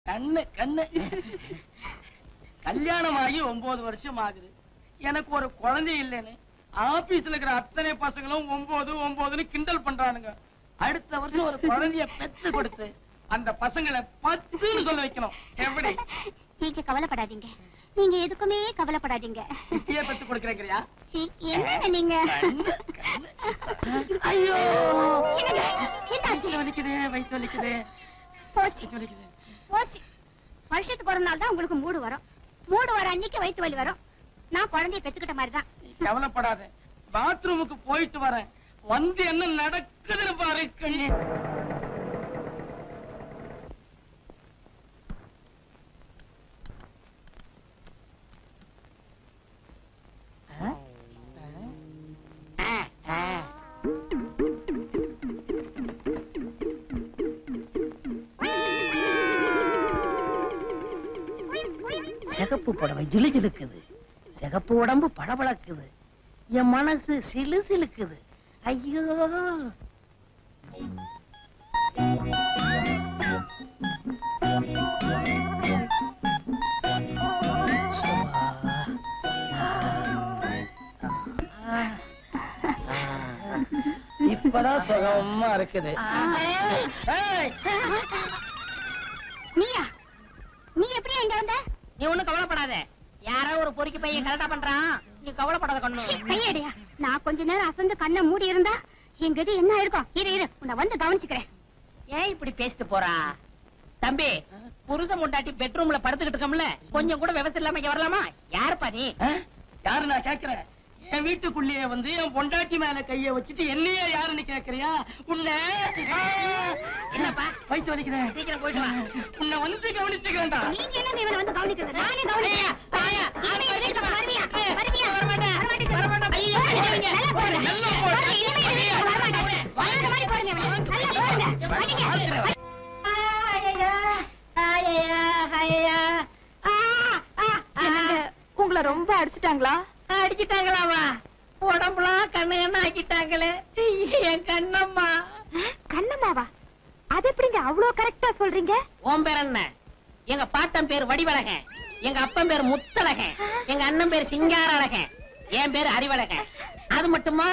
கண்ணு கண்ணு. கல்யாணம் ஆகி 9 வருஷம் ஆகுது. எனக்கு ஒரு குழந்தை இல்லைன்னு ஆபீஸ்ல இருக்கிற அத்தனை பசங்களும் 9 9ன்னு கிண்டல் பண்றானுங்க. அடுத்த வருஷம் ஒரு குழந்தைய பெத்து கொடுத்து அந்த பசங்களை 10ன்னு சொல்ல வைக்கணும். எப்படி? நீங்க கவலைப்படாதீங்க, நீங்க எதுக்குமே கவலைப்படாதீங்க. இப்பயே பெத்து கொடுக்கறேங்கறியா? என்ன நீங்க? ஐயோ என்னாச்சு? வலிக்குது, வயிற்று வலிக்குது. போச்சு போச்சு. வருஷத்துக்கு ஒரு நாள் தான் உங்களுக்கு மூடு வரும். மூடு வர அன்னைக்கு வயிற்று வலி வரும். நான் குழந்தைய பெத்துக்கிட்ட மாதிரிதான். கவலைப்படாத, பாத்ரூமுக்கு போயிட்டு வரேன். வந்து என்ன நடக்குதுன்னு பாரு. சிகப்பு புடவை ஜிலு ஜிலுக்குது, சிகப்பு உடம்பு பளபளக்குது, என் மனசு சிலு சிலுக்குது. ஐயோ இப்பதான் சுகமா இருக்குது. நீயா? நீ எப்படி எங்க வந்த? நீ ஒண்ணும் கவலைப்படாத, யாரோ ஒரு பொறுக்கி பையன் கரெக்டா பண்றான். நீ கவலைப்படாத கண்ணு. கையடியா, நான் கொஞ்ச நேரம் அசந்து கண்ணை மூடி இருந்தா எங்க இது என்ன இருக்கும்? இரு இரு, உன்னை வந்து கவனிச்சுக்கிறேன். ஏன் இப்படி பேசிட்டு போறா? தம்பி, புருஷன் முண்டாட்டி பெட்ரூம்ல படுத்துக்கிட்டு இருக்கோம்ல, கொஞ்சம் கூட விவசாயம் இல்லாம இங்க வரலாமா? யாருப்பா நீ? யாரு நான் கேக்குறேன்? என் வீட்டுக்குள்ளேயே வந்து என் பொண்டாட்டி மேல கைய வச்சுட்டு என்னையே யாருன்னு கேக்குறியா? உன்னை என்னப்பா வயிற்று வலிக்கிறேன், சீக்கிரம் போயிட்டு வா. உன்னை வந்து கவனிச்சுக்கிறேன்டா. நீங்க என்ன இவனை வந்து கவனிக்கிறது? நானே கவனிக்கிறேன். உங்களை ரொம்ப அடிச்சுட்டாங்களா? அடிச்சுட்டாங்களாவா? உடம்புலாம் கண்ணு கண்ணு ஆக்கிட்டாங்களே என் கண்ணம்மா. கண்ணம்மாவா? அது எப்படிங்க அவ்வளவு கரெக்டா சொல்றீங்க? உன் பேர் என்ன? எங்க பாட்டன் பேர் வடிவழகன், எங்க அப்பன் பேர் முத்தழகன், எங்க அண்ணன் பேர் சிங்கார அழகன், என் பேர் அறிவழகன். அது மட்டுமா,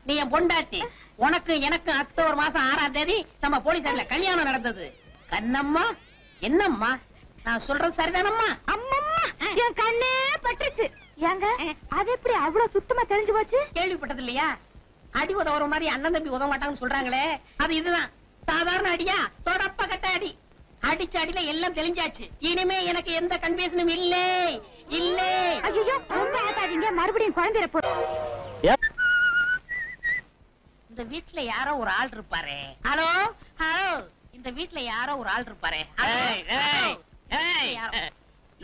நீ என் பொண்டாட்டி. உனக்கு எனக்கு அக்டோபர் மாசம் 6ஆம் தேதி நம்ம போலீஸ்ல கல்யாணம் நடந்தது. கண்ணம்மா என்னம்மா நான் சொல்றது சரிதானம்மா? அம்மம்மா, என் கண்ணே பட்டுச்சு. ஏங்க அது எப்படி அவ்வளவு சுத்தமா தெரிஞ்சு போச்சு? கேள்விப்பட்டது இல்லையா? அடி உதவுற மாதிரி அண்ணன் தம்பி உதவ மாட்டாங்கன்னு சொல்றாங்களே, அது இதுதான். சாதாரண அடியா? தொடப்ப கட்ட அடி. அடிச்ச அடியில எல்லாம் தெளிஞ்சாச்சு. இனிமே எனக்கு எந்த கன்ஃபியூஷனும் இல்லை இல்லை. ஐயோ, ரொம்ப ஆகாதீங்க, மறுபடியும் குழந்தைய போ. இந்த வீட்டுல யாரோ ஒரு ஆள் இருப்பாரு. ஹலோ ஹலோ, இந்த வீட்டுல யாரோ ஒரு ஆள் இருப்பாரு.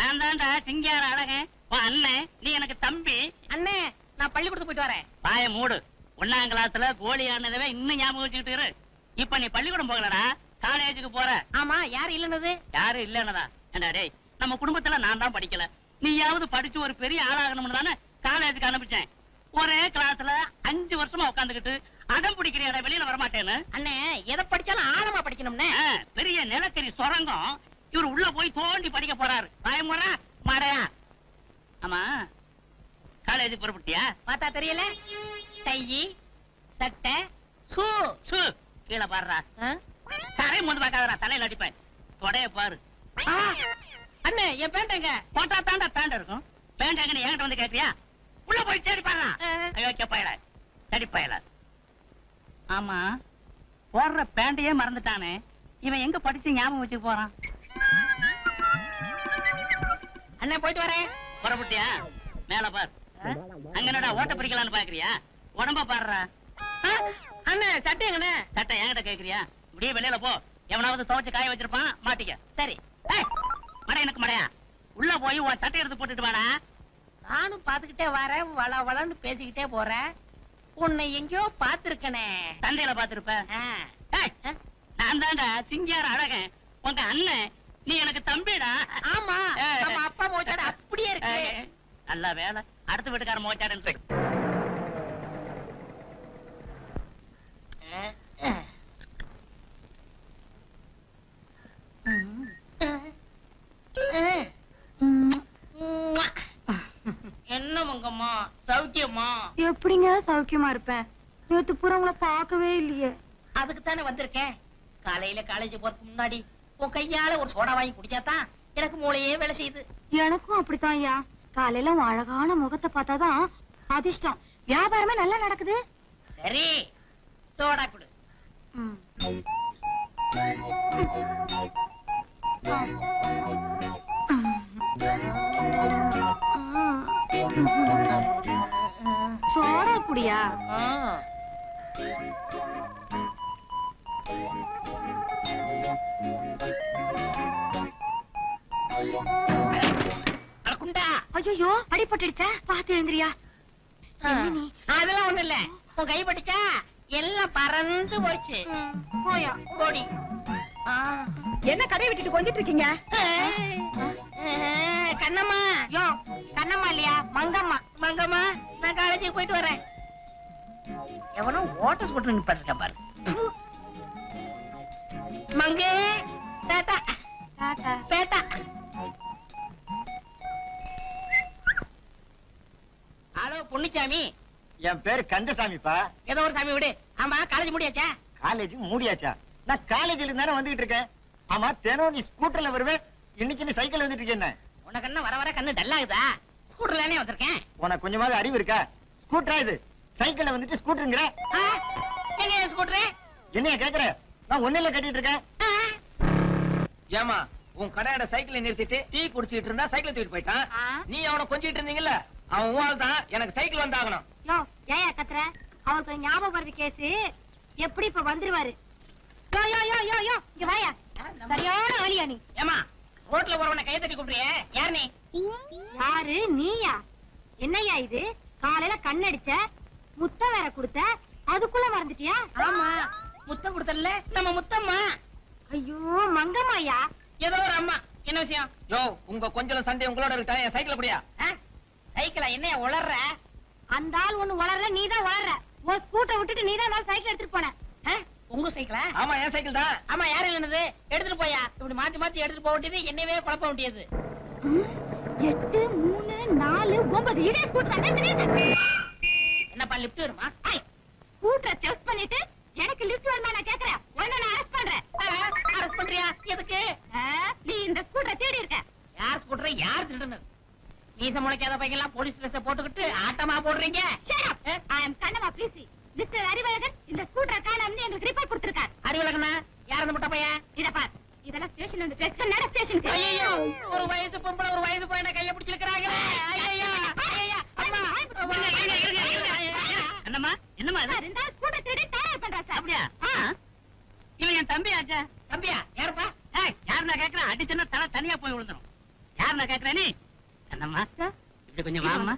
நான் தான்டா சிங்கார அழகன், அண்ணன். நீ எனக்கு தம்பி. அண்ணே, நான் பள்ளிக்கூடத்துக்கு போயிட்டு வரேன். பாய மூடு. 1ஆம் கிளாஸ்ல கோழி ஆனதவே இன்னும் ஞாபகம் வச்சுக்கிட்டு இரு. இப்ப நீ பள்ளிக்கூடம் போகலடா, காலேஜுக்கு போற. ஆமா, யாரு இல்லன்னது? யாரும் இல்லன்னதா? ஏண்டா டேய், நம்ம குடும்பத்துல நான் தான் படிக்கல, நீயாவது படிச்சு ஒரு பெரிய ஆளாகணும்னு தானே காலேஜுக்கு அனுப்பிச்சேன். ஒரே கிளாஸ்ல 5 வருஷமா உட்காந்துக்கிட்டு அடம் பிடிக்கிறியாடா வெளியில வரமாட்டேன்னு. அண்ணே, எதை படிச்சாலும் ஆழமா படிக்கணும்னே. பெரிய நிலக்கரி சுரங்கம் இவரு உள்ள போய் தோண்டி படிக்க போறாரு. பயமுறா மாடையா? ஆமா, காலேஜுக்கு புறப்பட்டியா? பார்த்தா தெரியல. டை, சட்டை, சூ சூ கீழே பாடுறா. தரை முந்து பார்க்காதடா, தலையில அடிப்பேன். தொடைய பாரு. அண்ணே, என் பேண்டங்க போட்டா தாண்டா பேண்ட் இருக்கும். பேண்ட் எங்க என்கிட்ட வந்து கேட்கிறியா? உள்ள போய் தேடி பாடுறா. ஐயோ கேப்பயல, தேடி பயல. ஆமா, போடுற பேண்டையே மறந்துட்டானே இவன், எங்க படிச்சு ஞாபகம் வச்சுக்க போறான்? அண்ணே, போயிட்டு வரேன். புறப்பட்டியா? மேல பார். அங்கனடா ஓட்ட பிரிக்கலான்னு பாக்குறியா? உடம்ப பாடுறா. அண்ணே, சட்டை எங்கண்ணே? சட்டை என்கிட்ட கேக்குறியா? இப்படியே வெளியில போ, எவனாவது துவைச்சு காய வச்சிருப்பான், மாட்டிக்க. சரி. மடை எனக்கு மடையா? உள்ள போய் உன் சட்டை எடுத்து போட்டுட்டு வாடா. நானும் பாத்துக்கிட்டே வரேன், வள வளன்னு பேசிக்கிட்டே போறேன். உன்னை எங்கயோ பாத்துருக்கனே. சந்தையில பாத்துருப்ப. நான் தான்டா சிங்கார அழகன், உங்க அண்ணன். நீ எனக்கு தம்பிடா. ஆமா, நம்ம அப்பா மோச்சாடு அப்படியே இருக்கு. நல்ல வேலை, அடுத்த வீட்டுக்கார மோச்சாடுன்னு சொல்லு. மங்கம்மா சௌக்கியமா? எப்படிங்க சௌக்கியமா இருப்பேன்? நேத்து பூரா உங்களை பார்க்கவே இல்லையே. அதுக்கு தானே வந்திருக்கேன். காலையில காலேஜ் போறதுக்கு முன்னாடி உன் கையால ஒரு சோடா வாங்கி குடிச்சாதான் எனக்கு மூளையே வேலை செய்யுது. எனக்கும் அப்படித்தான் ஐயா. காலையில உன் அழகான முகத்தை பார்த்தாதான் அதிர்ஷ்டம். வியாபாரமே நல்லா நடக்குது. சரி, சோடா குடு. சோடா குடியா? குண்டா. ஐயோ அடிபட்டுடுச்சா? பாத்து எழுந்திரியா. நீ அதெல்லாம் ஒண்ணு இல்ல. உன் கை பட்டுச்சா எல்லாம் பறந்து போச்சு. போயா போடி. என்ன கடை விட்டுட்டு வந்துட்டு இருக்கீங்க? கண்ணம்மா. யோ கண்ணம்மா இல்லையா, மங்கம்மா. மங்கம்மா, நான் காலேஜுக்கு போயிட்டு வரேன். எவனோ ஓட்டஸ் போட்டு நிப்பாட்டிருக்க பாரு. மங்கே டாடா டாடா. பேட்டா. ஹலோ பொன்னிச்சாமி. என் பேரு கந்தசாமிப்பா. ஏதோ ஒரு சாமி விடு. ஆமா, காலேஜ் முடியாச்சா? காலேஜ் மூடியாச்சா? நான் காலேஜ்ல தானே வந்துகிட்டு இருக்கேன். ஆமா, தினம் நீ ஸ்கூட்டர்ல வருவேன், இன்னைக்கு நீ சைக்கிள் வந்துட்டு இருக்கேன். உனக்கு என்ன வர வர கண்ணு டல்லாகுதா? ஸ்கூட்டர்லானே வந்திருக்கேன். உனக்கு கொஞ்சமாவது அறிவு இருக்கா? ஸ்கூட்டரா இது? சைக்கிள்ல வந்துட்டு ஸ்கூட்டருங்கிற? எங்க ஸ்கூட்டரு? என்னைய கேக்குற? நான் ஒன்னில கட்டிட்டு இருக்கேன். ஏமா உன் கடையோட சைக்கிளை நிறுத்திட்டு டீ குடிச்சிட்டு இருந்தா சைக்கிள் தூக்கிட்டு போயிட்டான். நீ அவனை கொஞ்சிட்டு இருந்தீங்கல்ல, அவன் உன் தான். எனக்கு சைக்கிள் வந்தாகணும். யோ ஏயா கத்துற? அவருக்கு ஞாபகம் வருது கேஸ். எப்படி இப்ப வந்துருவாரு? யோ யோ யோ யோ யோ இங்க வாயா. சரியான ஆளியா நீ? ஏமா, ரோட்ல போறவனை கையை தட்டி கூப்பிடுறியே, யார் நீ? யாரு? நீயா? என்னய்யா இது? காலையில கண்ணடிச்ச, முத்த வேற கொடுத்த, அதுக்குள்ள மறந்துட்டியா? ஆமா, முத்தம் கொடுத்தல நம்ம முத்தம்மா. ஐயோ மங்கம்மாயா. ஏதோ ஒரு அம்மா. என்ன விஷயம்? யோ, உங்க கொஞ்சம் சண்டை உங்களோட இருக்கா? என் சைக்கிள் அப்படியா? சைக்கிளா? என்னைய உளர்ற? அந்த ஆள் ஒண்ணு வளர்ற, நீதான் வளர்ற. உன் ஸ்கூட்டரை விட்டுட்டு நீதான் சைக்கிள் எடுத்துட்டு போன. உங்க சைக்கிளா? ஆமா, என் சைக்கிள் தான். ஆமா, யாரு இல்லனது? எடுத்துட்டு போயா. இப்படி மாத்தி மாத்தி எடுத்துட்டு போக வேண்டியது, என்னவே குழப்ப வேண்டியது. 8 3 4 9 இதே ஸ்கூட்டர் தானே தெரியுது. என்னப்பா லிஃப்ட் வருமா? ஸ்கூட்டரை டெஸ்ட் பண்ணிட்டு எனக்கு லிஃப்ட் வருமா நான் கேக்குறேன். உன்னை நான் அரெஸ்ட் பண்றேன். அரெஸ்ட் பண்றியா? எதுக்கு? நீ இந்த ஸ்கூட்டரை தேடி இருக்க. யார் ஸ்கூட்டரை யார் திருடுனது? நீச முளைக்காத பையெல்லாம் போலீஸ் ட்ரெஸ் போட்டுக்கிட்டு ஆட்டமா போடுறீங்க. Shut up. I am Kannamma busy. Mister Arivazhagan இந்த ஸ்கூட்டரை காணோம்னு எங்களுக்கு ரிப்போர்ட் கொடுத்திருக்கார். அறிவழகனா? யார் அந்த முட்டை பையன்? இத பார், இதெல்லாம் ஸ்டேஷன்ல இருந்து டெஸ்ட் நட ஸ்டேஷனுக்கு. ஐயோ, ஒரு வயசு பொம்பளை ஒரு வயசு பையனை கைய பிடிச்சிருக்காங்களே. ஐயோ அம்மா. என்னம்மா என்னம்மா இது? சார், இந்த ஸ்கூட்டரை தேடி தயார் பண்றா சார். அப்படியா? இவன் என் தம்பி ஆச்சா. தம்பியா? யாருப்பா? யார் நான் கேக்குறேன்? அடிச்சுன்னா தலை தனியா போய் விழுந்துரும். யார் நான் கேக்குறேன்? நீ என்னம்மா இப்படி கொஞ்சம் வாம்மா.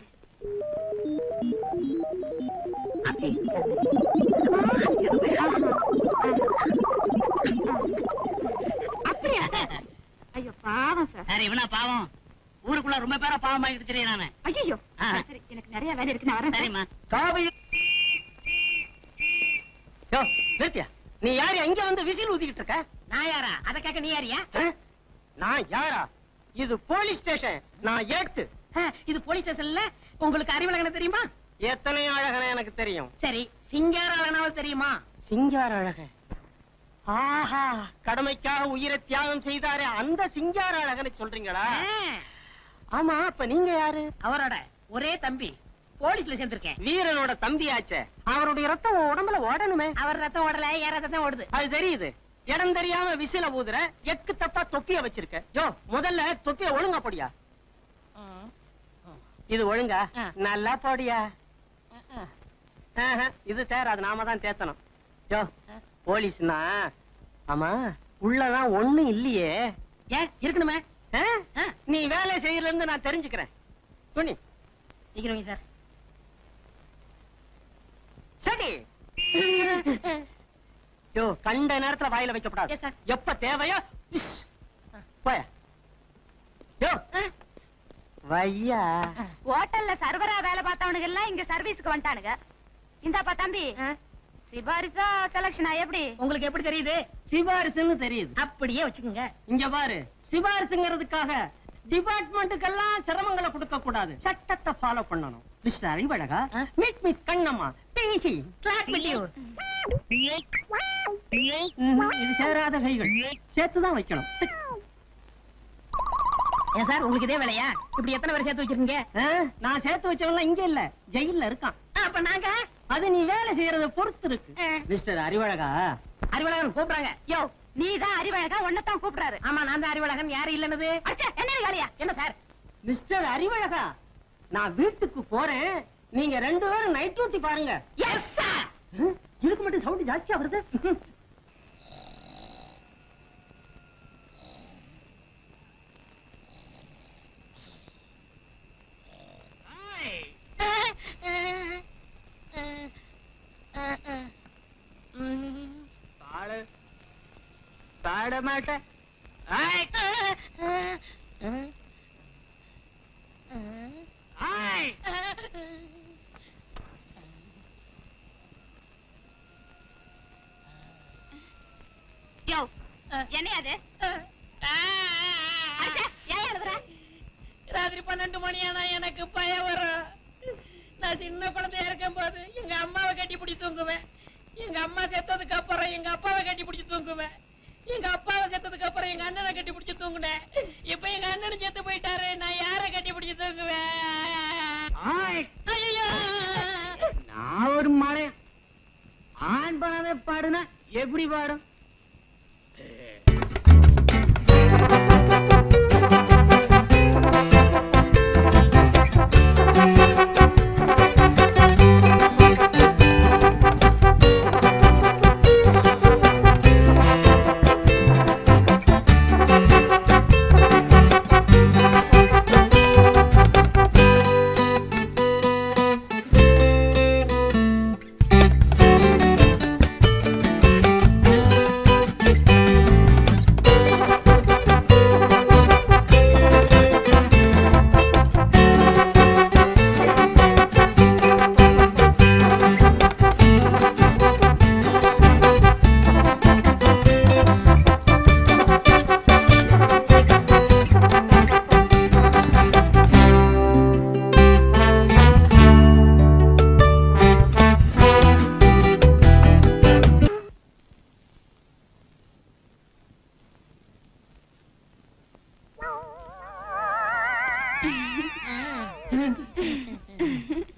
அப்படியா? ஐயோ பாவம் சார். சரி, இவனா பாவம்? ஊருக்குள்ள ரொம்ப பேரா பாவம் ஆகிட்டு தெரியும் நானு. ஐயோ சரி, எனக்கு நிறைய வேலை இருக்கு, நான் வரேன். சரிம்மா. காவி. யோ, நிறுத்தியா? நீ யாரு இங்க வந்து விசில் ஊதிக்கிட்டு இருக்க? நான் யாரா? அத கேட்க நீ யாரியா? நான் யாரா? இது போலீஸ் ஸ்டேஷன். நான் ஏட்டு. இது போலீஸ் ஸ்டேஷன்ல. உங்களுக்கு அறிவழகனை தெரியுமா? எத்தனை அழகன எனக்கு தெரியும். சரி, சிங்கார அழகனாவது தெரியுமா? சிங்கார அழகன். ஆஹா, கடமைக்காக உயிரை தியாகம் செய்தாரே அந்த சிங்கார அழகனை சொல்றீங்களா? ஆமா, அப்ப நீங்க யாரு? அவரோட ஒரே தம்பி. போலீஸ்ல சேர்ந்திருக்கேன். வீரனோட தம்பியாச்சே. அவருடைய ரத்தம் உன் உடம்புல ஓடணுமே. அவர் ரத்தம் ஓடல, என் ரத்தம் தான் ஓடுது. அது தெரியுது. இடம் தெரியாம விசில ஊதுற, எக்கு தப்பா தொப்பிய வச்சிருக்க. யோ, முதல்ல தொப்பிய ஒழுங்கா போடியா. இது ஒழுங்கா? நல்லா போடியா. இது தேராது, நாம தான் தேத்தணும். யோ, போலீஸ்னா ஆமா உள்ளதான் ஒண்ணு இல்லையே. ஏன் இருக்கணுமே? நீ வேலை செய்யறதுல இருந்து நான் தெரிஞ்சுக்கிறேன். துணி சீக்கிரம் சார். சரி. யோ, கண்ட நேரத்துல வாயில வைக்கப்படாது. Yes, sir. எப்ப தேவையோ போய. யோ வையா. ஹோட்டல்ல சர்வரா வேலை பார்த்தவனுங்க எல்லாம் இங்க சர்வீஸ்க்கு வந்துட்டானுங்க. இந்தாப்பா தம்பி, சிபாரிசா செலக்ஷனா எப்படி? உங்களுக்கு எப்படி தெரியுது? சிபாரிசுன்னு தெரியுது. அப்படியே வச்சுக்கோங்க. இங்க பாரு, சிபாரிசுங்கிறதுக்காக டிபார்ட்மெண்ட்டுக்கெல்லாம் சிரமங்களை கொடுக்க கூடாது. சட்டத்தை ஃபாலோ பண்ணணும். மிஸ்டர் அறிவழகா, மீட் மிஸ் கண்ணம்மா, பேசி இது சேராத கைகள், சேர்த்துதான் வைக்கணும். ஏன் சார் உங்களுக்கு இதே வேலையா? இப்படி எத்தனை பேர் சேர்த்து வச்சிருக்கீங்க? நான் சேர்த்து வச்சவங்க இங்க இல்ல, ஜெயில்ல இருக்கான். அப்ப நாங்க அது நீ வேலை செய்யறத பொறுத்து இருக்கு. மிஸ்டர் அறிவழகா, அறிவழகன் கூப்பிடுறாங்க. யோ நீதான் அறிவழகா, உன்னதான் கூப்பிடுறாரு. ஆமா நான் தான் அறிவழகன். யாரு இல்லைன்னது? என்ன வேலையா? என்ன சார்? மிஸ்டர் அறிவழகா, நான் வீட்டுக்கு போறேன், நீங்க 2 பேரும் நைட் டியூட்டி பாருங்க. Yes sir. இதுக்கு மட்டும் சவுண்ட் ஜாஸ்தியா வருது. பாட மாட்டேன். யோ என்ன அது? ஏன் எழுதுற? ராத்திரி 12 மணி ஆனா எனக்கு பயம் வரும். நான் சின்ன குழந்தையா இருக்கும் போது எங்க அம்மாவை கட்டி பிடிச்சி தூங்குவேன். எங்க அம்மா செத்ததுக்கு அப்புறம் எங்க அப்பாவை கட்டி பிடிச்சி தூங்குவேன். எங்க அப்பாவை செத்ததுக்கு அப்புறம் எங்க அண்ணனை கட்டி பிடிச்சி தூங்குனேன். இப்ப எங்க அண்ணனும் செத்து போயிட்டாரு. நான் யாரை கட்டி பிடிச்சி தூங்குவேன்? ஐயோ, நான் ஒரு மழை ஆண் பணமே பாடுனா எப்படி பாடும்?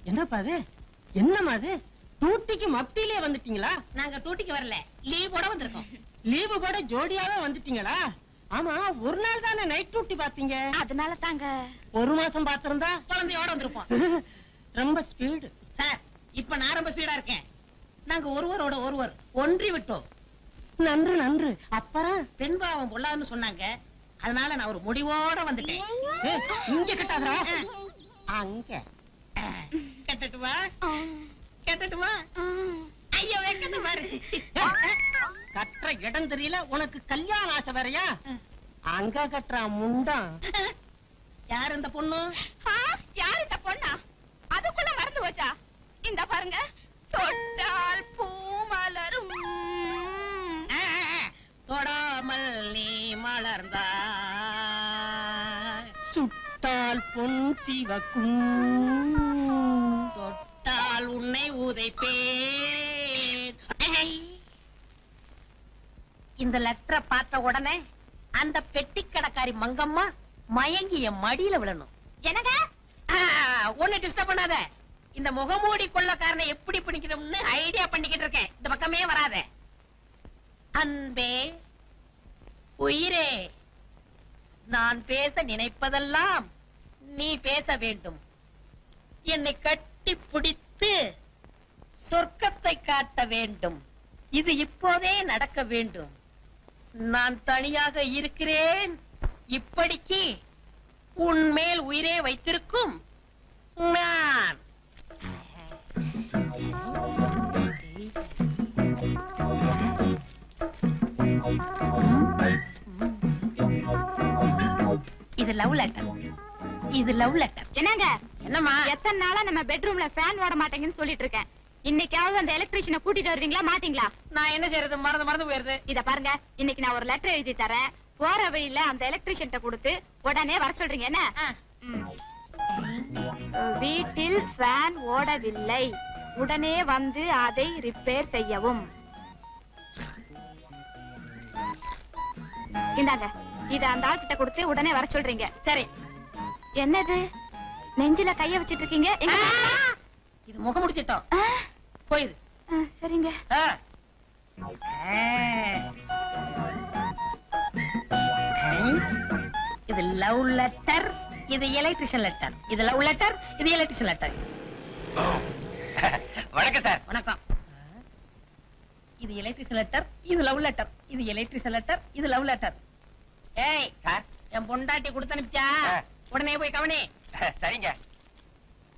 என்னப்பா அது? என்னமா அது? டூட்டிக்கு மத்தியிலே வந்துட்டீங்களா? நாங்க டூட்டிக்கு வரல, லீவ் போட வந்திருக்கோம். லீவு போட ஜோடியாவே வந்துட்டீங்களா? ஆமா, ஒரு நாள் தானே நைட் டியூட்டி பாத்தீங்க. அதனால தாங்க 1 மாசம் பாத்திருந்தா குழந்தையோட வந்திருப்போம். ரொம்ப ஸ்பீடு. சார், இப்ப நான் ரொம்ப ஸ்பீடா இருக்கேன். நாங்க ஒருவரோட ஒருவர் ஒன்றி விட்டோம். நன்று நன்று. அப்புறம் பெண் பாவம் பொல்லாதுன்னு சொன்னாங்க. அதனால நான் ஒரு முடிவோட வந்துட்டேன். ஏய், இங்க கட்டாதடா. அங்க கட்டட்டுமா? கட்டட்டுமா? ஐயோ வெக்கத்தை பாரு. கட்டுற இடம் தெரியல, உனக்கு கல்யாண ஆசை வேறையா? அங்க கட்டுற முண்டம். யார் இந்த பொண்ணு? யாரு இந்த பொண்ணா? அதுக்குள்ள மறந்து போச்சா? இந்த பாருங்க, தொட்டால் பூ மலரும். தொடாமல் நீ மலர்ந்தா சுட்டால் பொன் சிவக்கும், தொட்டால் உன்னை உதைப்பேன். இந்த லெட்டரை பார்த்த உடனே அந்த பெட்டி கடைக்காரி மங்கம்மா மயங்கி என் மடியில விழணும். என்னங்க? ஒண்ணு டிஸ்டர்ப் பண்ணாத. இந்த முகமூடி கொள்ளக்காரனை எப்படி பிடிக்கணும்னு ஐடியா பண்ணிக்கிட்டு இருக்கேன். இந்த பக்கமே வராத. அன்பே, உயிரே, நான் பேச நினைப்பதெல்லாம் நீ பேச வேண்டும். என்னை கட்டி பிடித்து சொர்க்கத்தை காட்ட வேண்டும். இது இப்போதே நடக்க வேண்டும். நான் தனியாக இருக்கிறேன். இப்படிக்கு உன் மேல் உயிரே வைத்திருக்கும் நான். இது லவ் லெட்டர். இது லவ் லெட்டர். என்னங்க? என்னம்மா? எத்தனை நாளா நம்ம பெட்ரூம்ல ஃபேன் ஓட மாட்டேங்கன்னு சொல்லிட்டு இருக்கேன். இன்னைக்காவது அந்த எலக்ட்ரீஷியனை கூட்டிட்டு வருவீங்களா மாட்டீங்களா? நான் என்ன செய்யறது? மறந்து போயிருது. இத பாருங்க, இன்னைக்கு நான் ஒரு லெட்டர் எழுதி தரேன். போற வழியில அந்த எலக்ட்ரீஷியன்ட்ட கொடுத்து உடனே வர சொல்றீங்க. என்ன? வீட்டில் ஃபேன் ஓடவில்லை, உடனே வந்து அதை ரிப்பேர் செய்யவும். இந்தாங்க, இத அந்த ஆள் கிட்ட கொடுத்து உடனே வர சொல்றீங்க. சரி. என்னது நெஞ்சில கைய வச்சிட்டு இருக்கீங்க? இது முகம் முடிச்சிட்டோம். போயிரு. சரிங்க. இது லவ் லெட்டர், இது எலக்ட்ரிஷியன் லெட்டர். இது லவ் லெட்டர், இது எலக்ட்ரிஷியன் லெட்டர். வணக்கம் சார். வணக்கம். இது எலக்ட்ரிஷியன் லெட்டர், இது லவ் லெட்டர். இது எலக்ட்ரிஷியன் லெட்டர், இது லவ் லெட்டர். ஏய் சார், என் பொண்டாட்டி கொடுத்து அனுப்பிச்சா உடனே போய் கவனி. சரிங்க.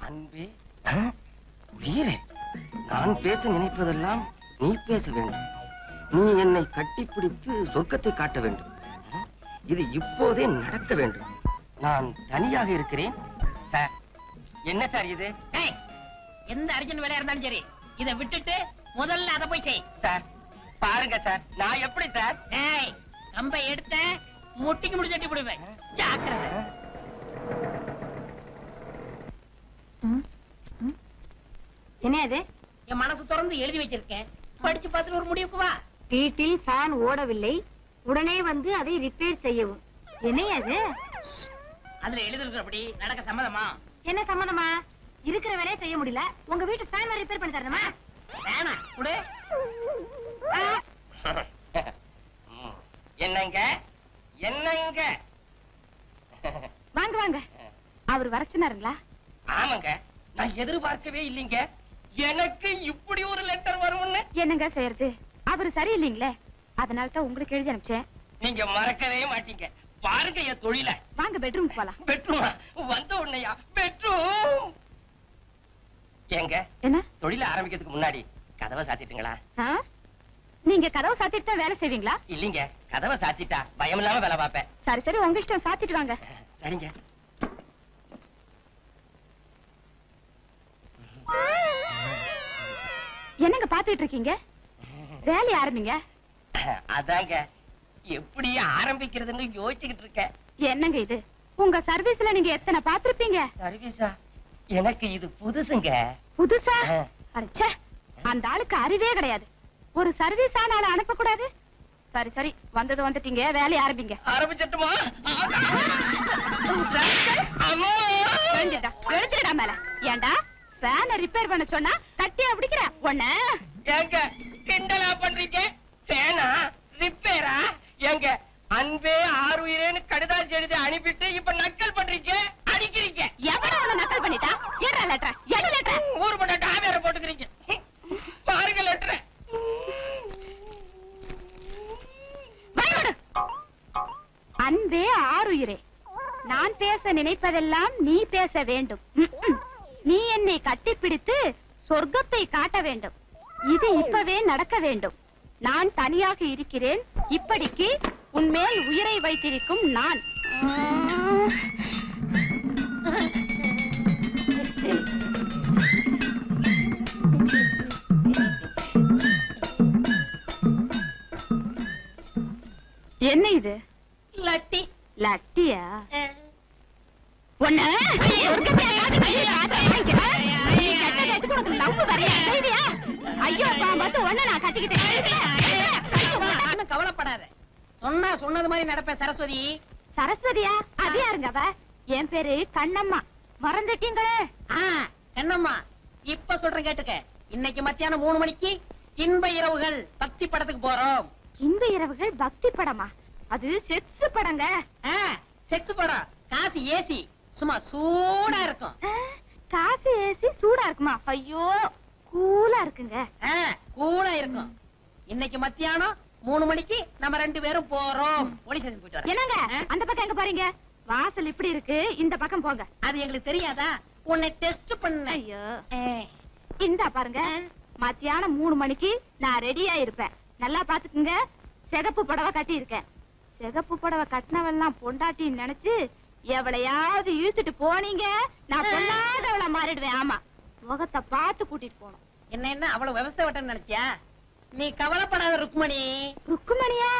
அன்பே உயிரே, நான் பேச நினைப்பதெல்லாம் நீ பேச வேண்டும். நீ என்னை கட்டிப்பிடித்து சொர்க்கத்தை காட்ட வேண்டும். இது இப்போதே நடக்க வேண்டும். நான் தனியாக இருக்கிறேன். சார், என்ன சார் இது? ஏய், எந்த அர்ஜென்ட் வேலையா இருந்தாலும் சரி, இதை விட்டுட்டு முதல்ல அதை போய் செய். சார் பாருங்க சார், நான் எப்படி சார்? ஏய், கம்பை எடுத்த முட்டிக்கு முடி தட்டி போடுவேன். ஜாக்கிரதை. என்ன அது? என் மனசு திறந்து எழுதி வச்சிருக்கேன், படிச்சு பார்த்துட்டு ஒரு முடிவுக்கு வா. வீட்டில் ஃபேன் ஓடவில்லை, உடனே வந்து அதை ரிப்பேர் செய்யவும். என்ன அது? அதுல எழுதிருக்கிறபடி நடக்க சம்மதமா? என்ன சம்மதமா? இருக்கிற வேலையை செய்ய முடியல, உங்க வீட்டு ஃபேன் ரிப்பேர் பண்ணி தரணுமா? வேணா குடு. என்னங்க என்னங்க? வாங்க வாங்க. அவர் வர சொன்னாருங்களா? ஆமாங்க, நான் எதிர்பார்க்கவே இல்லைங்க. எனக்கு இப்படி ஒரு லெட்டர் வரும்னு. என்னங்க செய்யறது, அவரு சரியில்லைங்களே, அதனால தான் உங்களுக்கு எழுதி அனுப்பிச்சேன். நீங்க மறக்கவே மாட்டீங்க. பாருங்க என் தொழில. வாங்க பெட்ரூம் போலாம். பெட்ரூமா? வந்த உடனேயா பெட்ரூம்? ஏங்க, என்ன தொழில ஆரம்பிக்கிறதுக்கு முன்னாடி கதவை சாத்திட்டுங்களா? நீங்க கதவை சாத்திட்டு தான் வேலை செய்வீங்களா? இல்லீங்க, கதவை சாத்திட்டா பயம் இல்லாம வேலை பார்ப்பேன். சரி சரி, உங்க இஷ்டம், சாத்திட்டு வாங்க. சரிங்க. என்னங்க பாத்துட்டு இருக்கீங்க? வேலையை ஆரம்பிங்க. அதாங்க, எப்படி ஆரம்பிக்கிறதுன்னு யோசிச்சுக்கிட்டு இருக்கேன். என்னங்க இது, உங்க சர்வீஸ்ல நீங்க எத்தனை பாத்திருப்பீங்க? சர்வீஸா? எனக்கு இது புதுசுங்க. புதுசா? அடச்சே, அந்த ஆளுக்கு அறிவே கிடையாது. ஒரு சர்வீஸ் ஆனால அனுப்ப கூடாது. சரி சரி, வந்தது வந்துட்டீங்க, வேலையை ஆரம்பிங்க. ஆரம்பிச்சட்டுமா? எழுத்துடா மேல. ஏண்டா ஃபேனை ரிப்பேர் பண்ண சொன்னா கட்டியா பிடிக்கிற ஒண்ண? ஏங்க கிண்டலா பண்றீங்க? ஃபேனா ரிப்பேரா? ஏங்க, அன்பே ஆறுயிரேன்னு கடிதாசி எழுதி அனுப்பிட்டு இப்ப நக்கல் பண்றீங்க, அடிக்கிறீங்க. எவன உன்னை நக்கல் பண்ணிட்டா? ஏறா லெட்டர், எடு லெட்டர். ஊர் பட்ட டாவேர போட்டுக்கிறீங்க. பாருங்க லெட்டர். அன்பே ஆறுயிரே, நான் பேச நினைப்பதெல்லாம் நீ பேச வேண்டும். நீ என்னை கட்டிப்பிடித்து சொர்க்கத்தை காட்ட வேண்டும். இது இப்பவே நடக்க வேண்டும். நான் தனியாக இருக்கிறேன். இப்படிக்கு உன்மேல் உயிரை வைத்திருக்கும் நான். என்ன இது? லட்டி. லட்டியா? கவலைப்படாத, சொன்னா சொன்னது மாதிரி நடப்பேன். சரஸ்வதி. சரஸ்வதியா? அது யாருங்க அவ? என் பேரு கண்ணம்மா. மறந்துட்டீங்களே? கண்ணம்மா, இப்ப சொல்றேன் கேட்டுக்க. இன்னைக்கு மத்தியானம் 3 மணிக்கு இன்ப இரவுகள் பக்தி படத்துக்கு போறோம். இன்ப இரவுகள் பக்தி படமா? அது செக்ஸ் படங்க. செக்ஸ் படம். காசு ஏசி, சும்மா சூடா இருக்கும். காசு ஏசி சூடா இருக்குமா? ஐயோ, கூலா இருக்குங்க. கூலா இருக்கும். இன்னைக்கு மத்தியானம் 3 மணிக்கு நம்ம 2 பேரும் போறோம். போலீஸ் ஸ்டேஷன் போயிட்டு வரோம். என்னங்க அந்த பக்கம் எங்க பாருங்க? வாசல் இப்படி இருக்கு, இந்த பக்கம் போங்க. அது எங்களுக்கு தெரியாதா? உன்னை டெஸ்ட் பண்ண. ஐயோ, இந்த பாருங்க, மத்தியானம் 3 மணிக்கு நான் ரெடியா இருப்பேன். நல்லா பாத்துக்குங்க. சிகப்பு புடவை கட்டி இருக்கேன். சிகப்பு புடவை கட்டினவெல்லாம் பொண்டாட்டின்னு நினைச்சு எவளையாவது இழுத்துட்டு போனீங்க, நான் பொல்லாதவளை மாறிடுவேன். ஆமா, முகத்தை பார்த்து கூட்டிட்டு போனோம். என்ன அவ்வளவு விவசாய வட்டம் நினைச்சியா? நீ கவலைப்படாத ருக்மணி. ருக்குமணியா?